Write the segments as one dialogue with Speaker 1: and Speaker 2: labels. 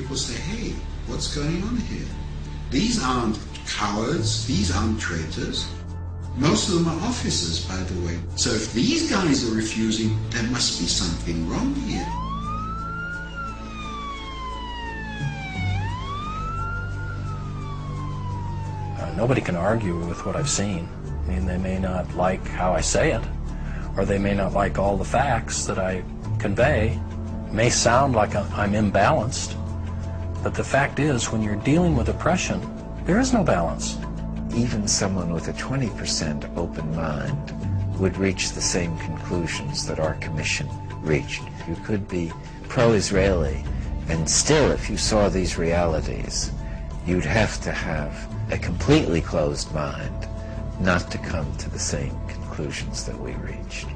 Speaker 1: people say, hey, what's going on here? These aren't cowards, these aren't traitors. Most of them are officers, by the way. So if these guys are refusing, there must be something wrong here.
Speaker 2: Nobody can argue with what I've seen. I mean, they may not like how I say it, or they may not like all the facts that I convey. It may sound like I'm imbalanced, but the fact is, when you're dealing with oppression, there is no balance.
Speaker 3: Even someone with a 20% open mind would reach the same conclusions that our commission reached. You could be pro-Israeli, and still, if you saw these realities, you'd have to have a completely closed mind not to come to the same conclusions that we reached.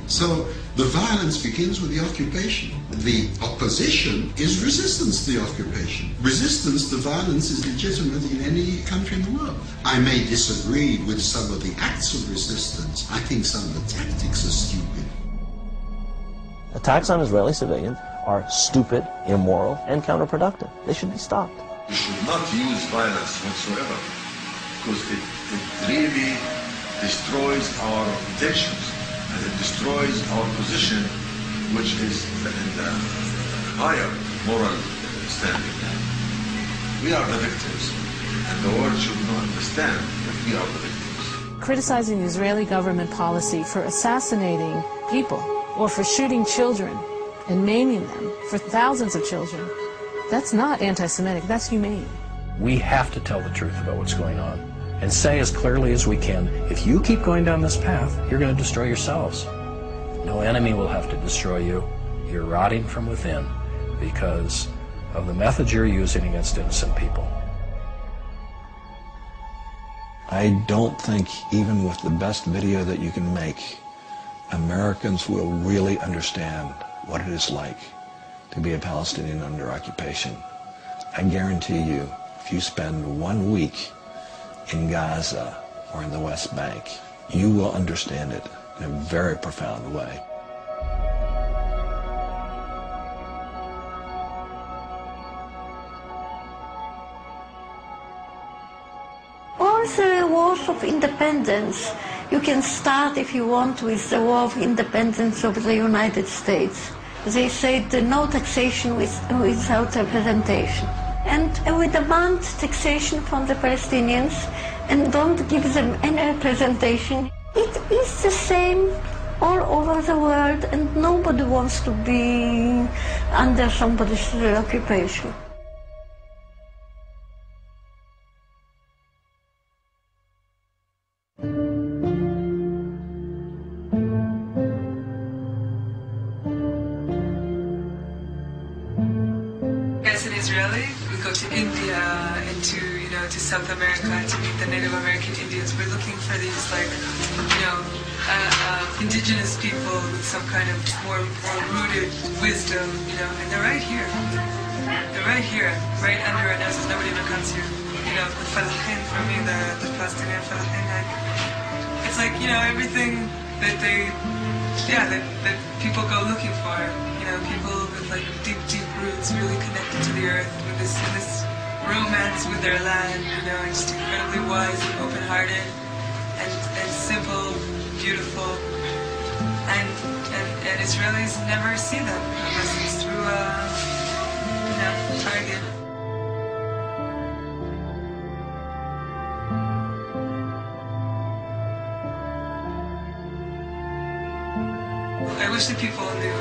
Speaker 1: So the violence begins with the occupation. The opposition is resistance to the occupation. Resistance to violence is legitimate in any country in the world. I may disagree with some of the acts of resistance. I think some of the tactics are stupid.
Speaker 4: Attacks on Israeli civilians are stupid, immoral, and counterproductive. They should be stopped.
Speaker 5: We should not use violence whatsoever, because it really destroys our intentions, and it destroys our position, which is in the higher moral standing. We are the victims, and the world should not understand that we are the victims.
Speaker 6: Criticizing the Israeli government policy for assassinating people or for shooting children and maiming them, for thousands of children, that's not anti-Semitic, that's humane.
Speaker 2: We have to tell the truth about what's going on and say as clearly as we can, if you keep going down this path, you're going to destroy yourselves. No enemy will have to destroy you. You're rotting from within because of the methods you're using against innocent people.
Speaker 7: I don't think, even with the best video that you can make, Americans will really understand what it is like to be a Palestinian under occupation. I guarantee you, if you spend 1 week in Gaza or in the West Bank, you will understand it in a very profound way.
Speaker 8: All the wars of independence, you can start, if you want, with the war of independence of the United States. They said no taxation without representation. And we demand taxation from the Palestinians and don't give them any representation. It is the same all over the world, and nobody wants to be under somebody's occupation.
Speaker 9: As an Israeli, we go to India and to South America to meet the Native American Indians. We're looking for these, indigenous people with some kind of more rooted wisdom, and they're right here. They're right here, right under our noses. Nobody ever comes here. The falahin, for me, the Palestinian falahin, it's like, everything that that people go looking for. People with deep, deep roots, really connected to the earth, with this romance with their land, and just incredibly wise and open-hearted, and simple, beautiful, and Israelis never see them unless it's through Target. I wish that people knew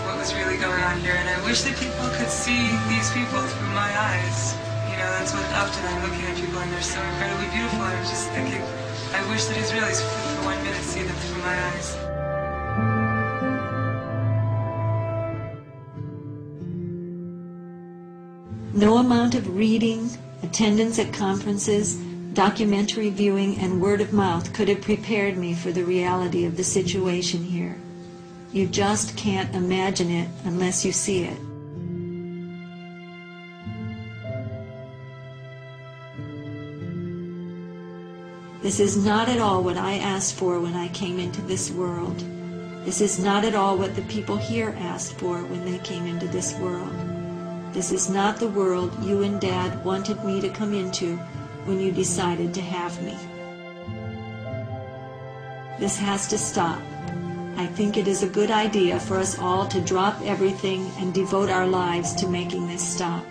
Speaker 9: what was really going on here, and I wish that people could see these people through my eyes. That's what often I'm looking at people and they're so incredibly beautiful. I'm just thinking, I wish that Israelis could for 1 minute see them through my eyes.
Speaker 10: No amount of reading, attendance at conferences, documentary viewing, and word of mouth could have prepared me for the reality of the situation here. You just can't imagine it unless you see it. This is not at all what I asked for when I came into this world. This is not at all what the people here asked for when they came into this world. This is not the world you and Dad wanted me to come into when you decided to have me. This has to stop. I think it is a good idea for us all to drop everything and devote our lives to making this stop.